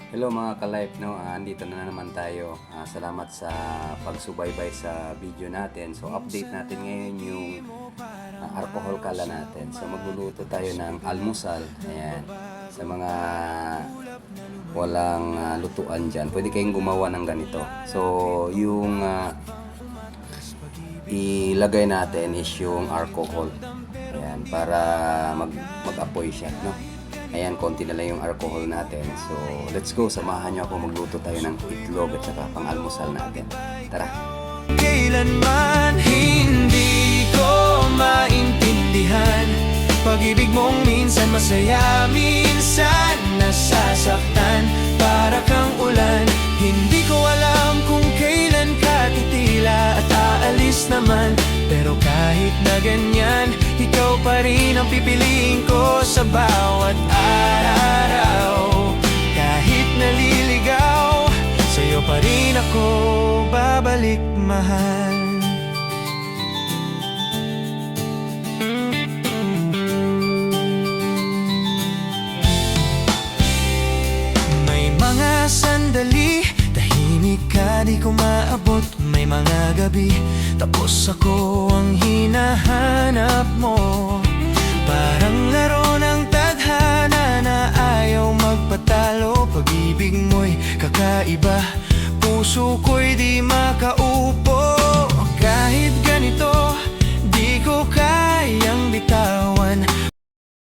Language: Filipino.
Hello mga ka-life, no? Andito na naman tayo. Salamat sa pagsubaybay sa video natin. So update natin ngayon yung alcohol kala natin. So magluluto tayo ng almusal. Ayan. Sa mga walang lutuan dyan, pwede kayong gumawa ng ganito. So yung ilagay natin is yung alcohol. Ayan, para mag-apoy siya, no? Ayan, konti na lang yung alcohol natin. So, let's go. Samahan nyo ako magluto tayo ng itlog at saka pang-almusal natin. Tara! Kailanman hindi ko maintindihan pag-ibig mong minsan masaya, minsan nasasaktan. Para kang ulan, hindi ko alam kung kailan ka titila at aalis naman. Pero kahit na ganyan, ikaw pa rin ang pipiliin ko sa bawat araw. Kahit naliligaw, sa'yo pa rin ako babalik, mahal. May mga sandali, tahimik ka, di ko maabot. May mga gabi, tapos ako ang hinahanap mo. Parang laro ng tadhana na ayaw magpatalo. Pag-ibig mo'y kakaiba, puso ko'y di makauwi.